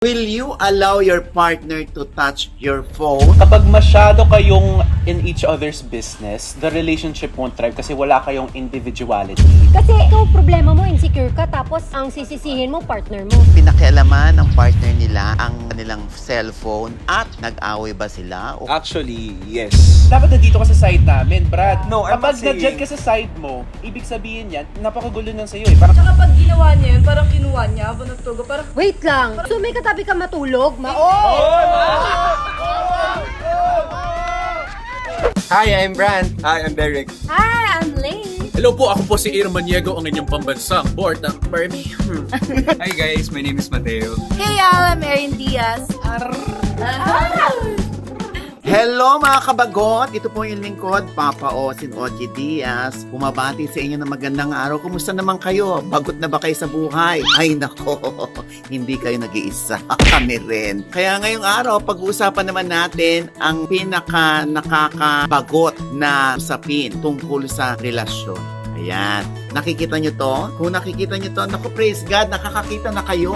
Will you allow your partner to touch your phone? Kapag masyado kayong in each other's business, the relationship won't thrive kasi wala kayong individuality. Kasi ikaw problema mo, insecure ka, tapos ang sisisihin mo, partner mo. Pinakialaman ng partner nila ang kanilang cellphone at nag-away ba sila? O Actually, yes. Dapat nandito ka sa side namin, Brad. No, I'm Kapag not saying- na-jet ka sa side mo, ibig sabihin yan, napakagulo nun sa'yo eh. Parang, Tsaka pag ginawa niya yun, parang kinuha niya, habang nagtugo, parang Wait lang. So may katabi ka matulog? Hi, I'm Brand. Hi, I'm Derek. Hi, I'm Lane. Hello po, ako po si Aaron Maniego, ang inyong pambansang board ng Permi. Hi guys, my name is Mateo. Hey y'all, I'm Erin Diaz. Hello mga kabagot! Ito po yung lingkod, Papa Osin Oji Diaz. Bumabati sa inyo ng magandang araw. Kumusta naman kayo? Bagot na ba kayo sa buhay? Ay nako, hindi kayo nag-iisa. Kami rin. Kaya ngayong araw, pag-uusapan naman natin ang pinaka nakakabagot na usapin tungkol sa relasyon. Ayan. Nakikita nyo to? Kung nakikita nyo to, naku, praise God, nakakakita na kayo.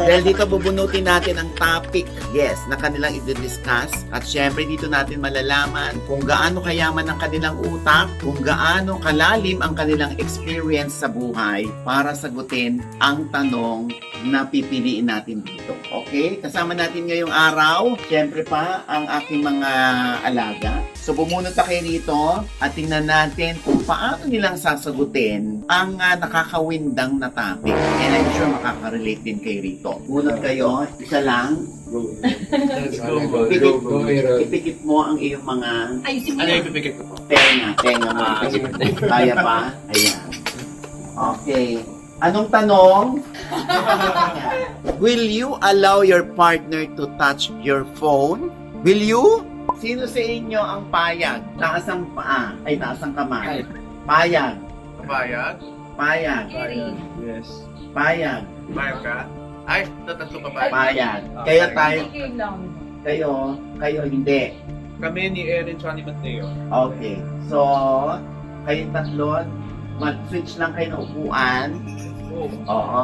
Dahil dito bubunutin natin ang topic, yes, na kanilang i-discuss. At syempre dito natin malalaman kung gaano kayaman ang kanilang utak, kung gaano kalalim ang kanilang experience sa buhay para sagutin ang tanong na pipiliin natin dito. Okay? Kasama natin ngayong araw, syempre pa, ang aking mga alaga. So bumunot na kayo rito at tingnan natin kung paano nilang sasagutin ang nakakawindang na topic. And I'm sure makaka-relate din kayo rito. Bunot kayo, isa lang. Let's go, bro. Ipikit mo ang iyong mga Ayusin mo Ano yun. yung pipikit ko po? tenga mo. Ipikit. Kaya pa? Ayan. Okay. Anong tanong? Will you allow your partner to touch your phone? Will you? Sino sa inyo ang payag? Taas ang paa. Ay, taas ang kamay. Payag. Papayag? Payag. Yes. Payag. Papayag ka? Ay, tatlo papayag. Payag. Kayo tayo. Sige lang. Kayo hindi. Kami ni Erin tsaka ni Mateo. Okay. So, kayong tatlo, mag-switch lang kayo ng upuan. Oo.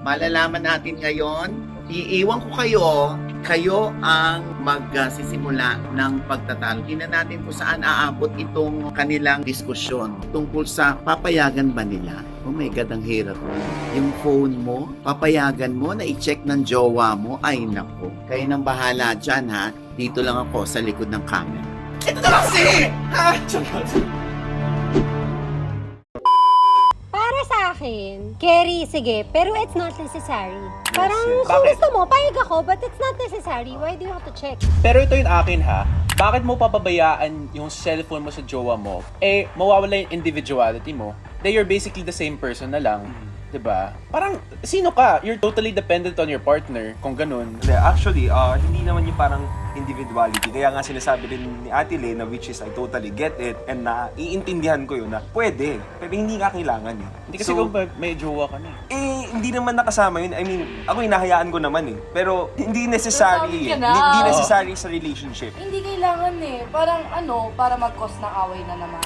Malalaman natin ngayon, iiwan ko kayo ang magsisimula ng pagtatalo. Tingnan natin kung saan aabot itong kanilang diskusyon tungkol sa papayagan ba nila. Oh my God, ang hirap. Yung phone mo, papayagan mo na i-check ng jowa mo, ay nako. Kayo nang bahala dyan ha. Dito lang ako sa likod ng camera. Ito na kasi! Para sa akin, Kerry, sige, pero it's not necessary. Parang yes. kung Bakit? gusto mo, payag ako, but it's not necessary. Why do you have to check? pero ito yung akin ha. Bakit mo papabayaan yung cellphone mo sa jowa mo? Eh, mawawala yung individuality mo. Then you're basically the same person na lang. 'Di ba? Parang, sino ka? You're totally dependent on your partner. Kung ganun. Hindi, actually, hindi naman yung parang individuality. Kaya nga sinasabi rin ni Ate Lay na which is I totally get it and naiintindihan ko yun na pwede, pero hindi nga kailangan eh. Hindi kasi kung may jowa ka na eh. Hindi naman nakasama yun. I mean, ako hinahayaan ko naman eh. Pero hindi necessary Nasabi ka eh. na. Hindi necessary sa relationship. Hindi kailangan eh. Parang para mag-cause ng away na naman.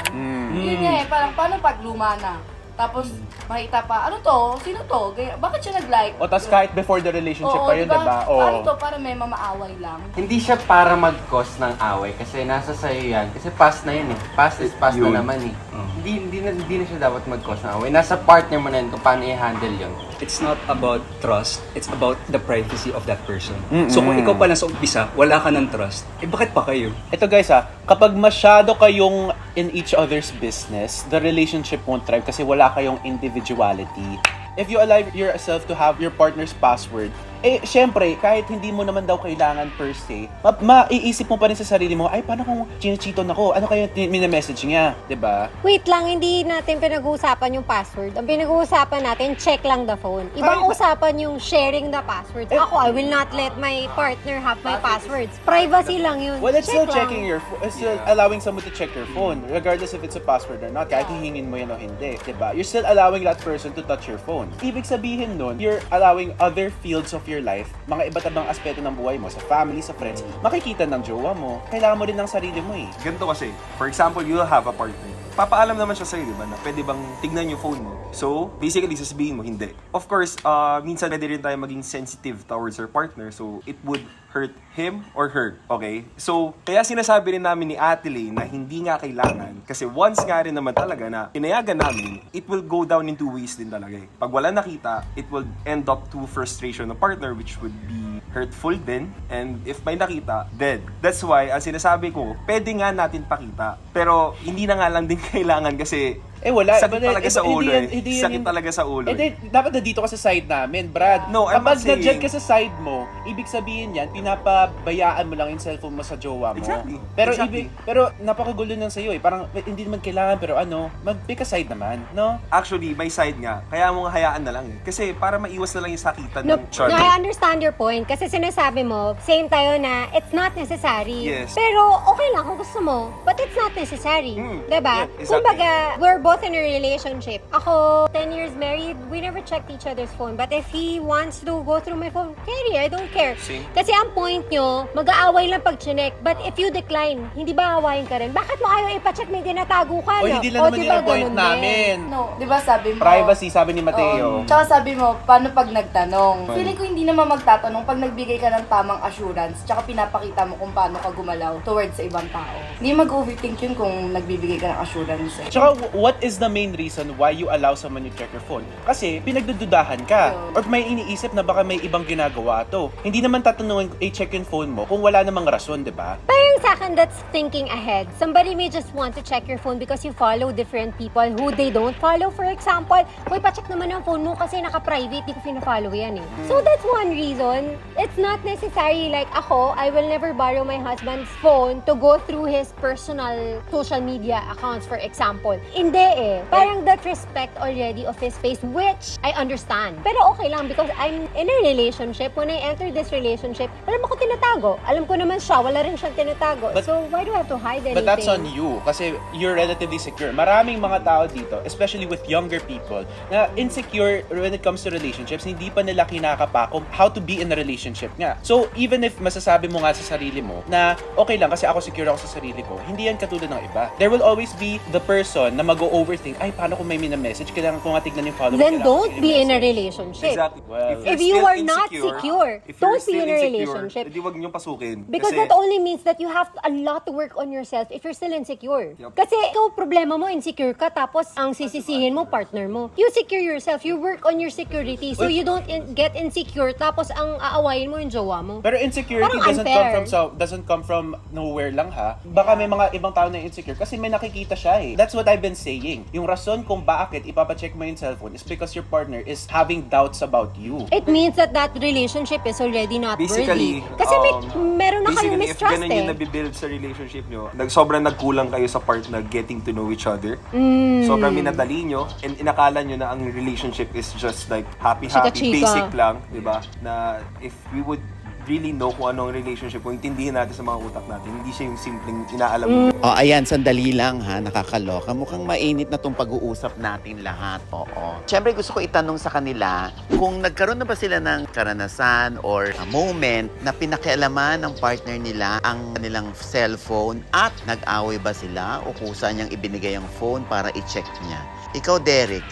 Yun nga eh, parang paano pag luma na? Tapos makita pa, ano to? Sino to? Bakit siya nag-like? O tas kahit before the relationship pa yun, diba? Paano to? Para may mamaaway lang. Hindi siya para mag-cause ng away kasi nasa sa'yo yan. Kasi past na yun eh. Past is past Yun. na naman eh. Hindi na siya dapat mag-cause ng away. Nasa partner mo na yun kung paano i-handle yun. It's not about trust, it's about the privacy of that person. So kung ikaw pa lang sa umpisa, wala ka ng trust, eh bakit pa kayo? Ito guys ha, kapag masyado kayong in each other's business, the relationship won't thrive kasi wala kayong individuality. If you allow yourself to have your partner's password, eh, syempre, kahit hindi mo naman daw kailangan per se, maiisip mo pa rin sa sarili mo, ay, paano kung chinichiton ako? Ano kaya minamessage niya? 'Di ba? Wait lang, hindi natin pinag-uusapan yung password. Ang pinag-uusapan natin, check lang the phone. Ibang usapan yung sharing the passwords. Ako, I will not let my partner have my passwords. Privacy lang yun. Well, it's Check still lang. checking your phone. It's still allowing someone to check your phone, regardless if it's a password or not. Kahit hihingin mo yan o hindi, diba? You're still allowing that person to touch your phone. Ibig sabihin nun, you're allowing other fields of your life, mga iba't ibang aspeto ng buhay mo, sa family, sa friends, makikita ng jowa mo. Kailangan mo rin ng sarili mo eh. Ganito kasi, for example, you'll have a partner. papaalam naman siya sa'yo, di ba, na pwede bang tignan yung phone mo. So, basically, sasabihin mo, hindi. Of course, minsan pwede rin tayo maging sensitive towards our partner, so it would hurt him or her, okay? So, kaya sinasabi rin namin ni Ate Lay na hindi nga kailangan, kasi once nga rin naman talaga na pinayagan namin, it will go down in two ways din talaga eh. Pag wala nakita, it will end up to frustration ng partner, which would be hurtful din, and if may nakita, dead. That's why, ang sinasabi ko, pwede nga natin pakita, pero hindi na nga lang din kailangan kasi wala. sakit talaga sa ulo eh. Hindi yan Sakit yung- talaga sa ulo eh. Dapat na dito ka sa side namin, Brad. No, I'm Kapag not saying- na-judge ka sa side mo, ibig sabihin yan, pinapabayaan mo lang yung cellphone mo sa jowa mo. Exactly. Pero Exactly. pero napakagulo lang sa'yo eh. Parang hindi naman kailangan, pero mag-pick a side naman, no? Actually, may side nga. Kaya mo nga hayaan na lang eh. Kasi para maiwas na lang yung sakitan No, ng no, charm. I understand your point. Kasi sinasabi mo, same tayo na it's not necessary. Yes. Pero okay lang kung gusto mo, but it's not necessary. Diba? Yeah, exactly. Kumbaga, we're both in a relationship. Ako, 10 years married, we never checked each other's phone. But if he wants to go through my phone, carry, I don't care. Same. Kasi ang point nyo, mag-aaway lang pag chinek. But if you decline, hindi ba aawayin ka rin? Bakit mo ayaw ipacheck? May tinatago ka, O no? hindi lang naman diba yun ang point ganun din? namin. No, di ba sabi mo? Privacy, sabi ni Mateo. Tsaka sabi mo, paano pag nagtanong? Feeling ko hindi naman magtatanong pag nagbigay ka ng tamang assurance, tsaka pinapakita mo kung paano ka gumalaw towards sa ibang tao. Hindi mag-overthink yun kung nagbibigay ka ng assurance. Eh. Tsaka, what is the main reason why you allow someone to check your phone? Kasi, pinagdududahan ka. Or may iniisip na baka may ibang ginagawa to. Hindi naman tatanungin, check yung phone mo kung wala namang rason, di ba? Parang sa akin, that's thinking ahead. Somebody may just want to check your phone because you follow different people who they don't follow. For example, uy, pacheck naman ang phone mo kasi naka-private, di ko pina-follow yan eh. So that's one reason. It's not necessary like ako, I will never borrow my husband's phone to go through his personal social media accounts, for example. Hindi eh. Parang that respect already of his space, which I understand. Pero okay lang because I'm in a relationship. When I enter this relationship, alam ako tinatago. Alam ko naman siya, wala rin siyang tinatago. But- So why do I have to hide anything? But that's on you kasi you're relatively secure. Maraming mga tao dito, especially with younger people, na insecure when it comes to relationships, hindi pa nila kinakapa kung how to be in a relationship nga. So, even if masasabi mo nga sa sarili mo na okay lang kasi ako secure ako sa sarili ko, hindi yan katulad ng iba. There will always be the person na mag-overthink, ay, paano kung may mina-message? Kailangan ko nga tignan yung followers. Then kailangan don't ko be in a i-message. relationship. Exactly. Well, If you're you still are not secure, if you're don't be still in a insecure, relationship. Hindi wag niyong pasukin. Because Kasi- that only means that you have a lot to work on yourself if you're still insecure. Yup. Kasi ikaw, problema mo, insecure ka, tapos ang sisisihin mo, partner mo. You secure yourself, you work on your security, so you don't get insecure, tapos ang aawayin mo yung jowa mo. Pero insecurity Parang unfair. doesn't come from nowhere lang ha. Baka may mga ibang tao na insecure kasi may nakikita siya eh. That's what I've been saying. Yung rason kung bakit ipapacheck mo yung cellphone is because your partner is having doubts about you. It means that that relationship is already not Basically, worthy. Kasi meron na kayong basically, if mistrust ganun yung eh. nabibuild sa relationship nyo, sobrang nagkulang kayo sa part na getting to know each other. Mm. Sobrang minadali nyo, and inakala nyo na ang relationship is just like happy-happy, Chika-chika. basic lang, di ba? Na if we would really know kung anong relationship, kung intindihin natin sa mga utak natin, hindi siya yung simpleng inaalam mo. O, ayan, sandali lang ha, nakakaloka. Mukhang mainit na tong pag-uusap natin lahat. Oo. Siyempre, gusto ko itanong sa kanila kung nagkaroon na ba sila ng karanasan or a moment na pinakialaman ng partner nila ang kanilang cellphone at nag-away ba sila o kusa niyang ibinigay ang phone para i-check niya. Ikaw, Derek,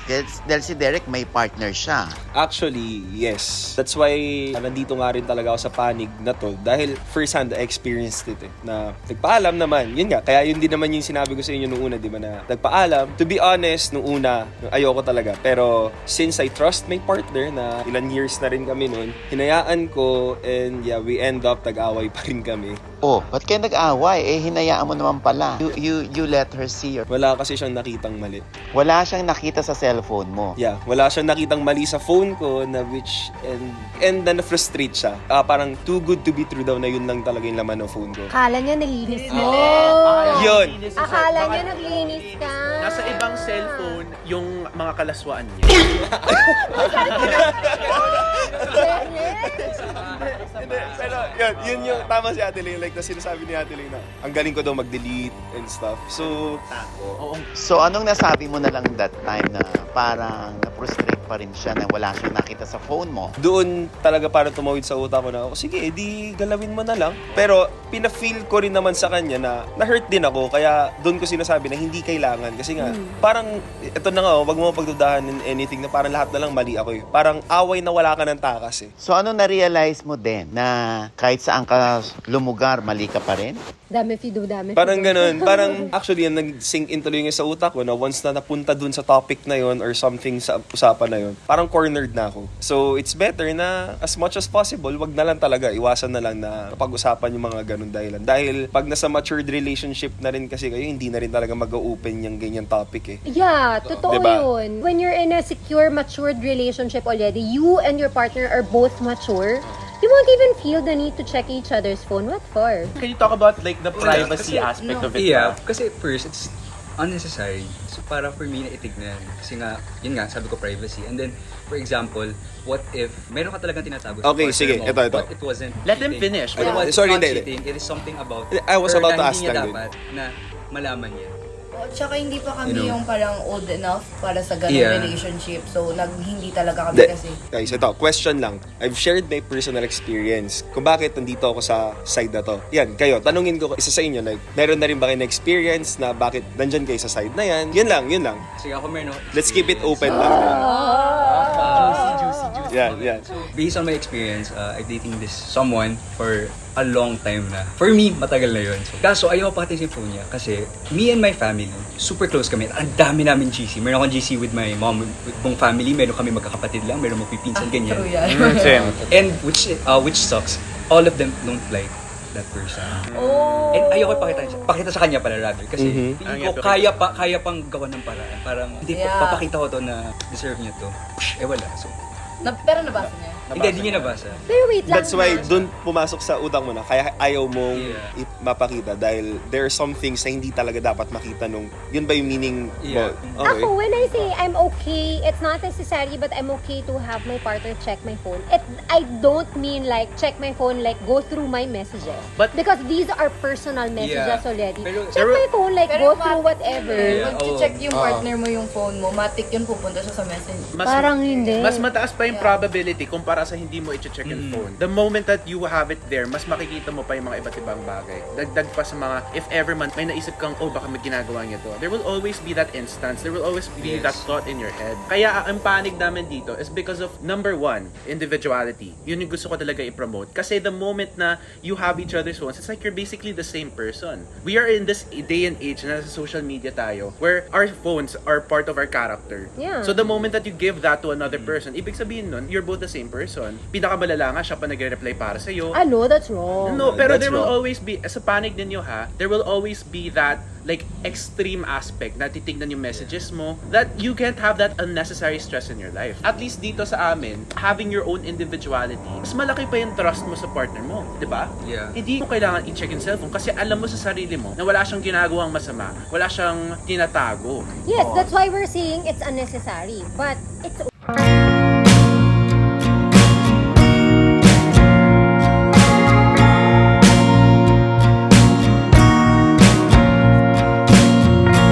dahil si Derek may partner siya. Actually, yes. That's why nandito nga rin talaga ako sa panig na to dahil first hand I experienced it eh, na nagpaalam naman. Yun nga, kaya yun din naman yung sinabi ko sa inyo nung una, di ba, na nagpaalam. To be honest, nung una, ayoko talaga. Pero since I trust my partner na ilan years na rin kami nun, hinayaan ko and yeah, we end up nag-away pa rin kami. Oh, ba't kayo nag-away? Eh, hinayaan mo naman pala. You let her see. Wala kasi siyang nakitang mali. Wala siyang nakita sa cellphone mo. Yeah, wala siyang nakitang mali sa phone ko na which and na na-frustrate siya. Parang too good to be true daw na yun lang talaga yung laman ng phone ko. Akala niya nalinis mo. Yun. Akala niya naglinis ka. Nasa ibang cellphone yung mga kalaswaan niya. Pero yun yung tama si Ate Ling, like na sinasabi ni Ate Ling na ang galing ko daw mag-delete and stuff. So, So, anong nasabi mo na lang that time na parang na-frustrate pa rin siya na wala siyang nakita sa phone mo. Doon talaga parang tumawid sa utak ko na, sige, edi galawin mo na lang. Pero pina-feel ko rin naman sa kanya na na-hurt din ako, kaya doon ko sinasabi na hindi kailangan. Kasi nga, parang, ito na nga, wag mo pagdudahan in anything na parang lahat na lang mali ako eh. Parang away na wala ka ng takas eh. So ano na-realize mo din na kahit saan ka lumugar, mali ka pa rin? Damn if you do, damn if Parang you don't. ganun. Parang actually, yan nag-sink in tuloy yung sa utak ko na once na napunta dun sa topic na yon or something sa usapan na yon, parang cornered na ako. So, it's better na as much as possible, wag na lang talaga. Iwasan na lang na pag-usapan yung mga ganun dahilan. Dahil pag nasa matured relationship na rin kasi kayo, hindi na rin talaga mag-open yung ganyan topic eh. Yeah, totoo Diba? yun. When you're in a secure, matured relationship already, you and your partner are both mature, you won't even feel the need to check each other's phone. What for? Can you talk about like the privacy Kasi, aspect of it? Yeah, ba? kasi first, it's unnecessary. So, para for me na itignan. Kasi nga, yun nga, sabi ko privacy. And then, for example, what if meron ka talagang tinatago sa Okay, partner sige, mo, ito. but it wasn't Let him cheating. finish. But it was Sorry, not hindi. cheating. It is something about I was her about to na ask hindi niya lang din. dapat na malaman niya. Tsaka hindi pa kami You know? yung parang old enough para sa ganung Yeah. relationship. So, hindi talaga kami kasi. Guys, ito, question lang. I've shared my personal experience kung bakit nandito ako sa side na to. Yan, kayo, tanungin ko isa sa inyo, like, meron na rin ba kayo na experience na bakit nandyan kayo sa side na yan? Yun lang. Sige, ako meron. Let's keep it open lang. Juicy. Yan. So, based on my experience, I'm dating this someone for a long time na. For me, matagal na yun. So, kaso, ayaw pa yung phone niya kasi me and my family, super close kami. Ang dami namin GC. Meron akong GC with my mom, with buong family. Meron kami magkakapatid lang. Meron magpipinsan, ganyan. True yan. Same. And which sucks, all of them don't like that person. Oh. And ayoko pakita sa kanya pala rather kasi feeling ko kaya pang gawa ng paraan. Parang hindi Yeah. papakita ko to na deserve niya to. Wala. So, Pero nabasa niya. hindi niya nabasa. Pero wait lang. That's why ha? dun pumasok sa utak mo na kaya ayaw mong Yeah. mapakita dahil there are some things na hindi talaga dapat makita nung yun ba yung meaning mo? Yeah. Okay. Ako, when I say I'm okay, it's not necessary, but I'm okay to have my partner check my phone. I don't mean like check my phone, like go through my messages. But- because these are personal messages Yeah. already. Pero- Check my phone, like go through whatever. Yeah. Mag-check yung partner mo yung phone mo, matik yun pupunta siya sa message. Parang hindi. Mas mataas pa yung probability kumpara sa hindi mo i-check yung phone. The moment that you have it there, mas makikita mo pa yung mga iba't ibang bagay. Dagdag pa sa mga, if ever man, may naisip kang, oh, baka may ginagawa niya to. There will always be that instance. There will always be that thought in your head. Kaya ang panig namin dito is because of, number one, individuality. Yun yung gusto ko talaga i-promote. Kasi the moment na you have each other's phones, it's like you're basically the same person. We are in this day and age na sa social media tayo, where our phones are part of our character. Yeah. So the moment that you give that to another person, ibig sabihin nun, you're both the same person. Pinakamalala nga, siya pa nagre-reply para sa'yo. No, that's wrong. No, pero That's there will wrong. always be, sa panig ninyo ha, there will always be that like extreme aspect na titignan yung messages mo that you can't have that unnecessary stress in your life. At least dito sa amin, having your own individuality, mas malaki pa yung trust mo sa partner mo, di ba? Yeah. Hindi mo kailangan i-check yung cellphone kasi alam mo sa sarili mo na wala siyang ginagawang masama, wala siyang tinatago. Yes, that's why we're saying it's unnecessary. But it's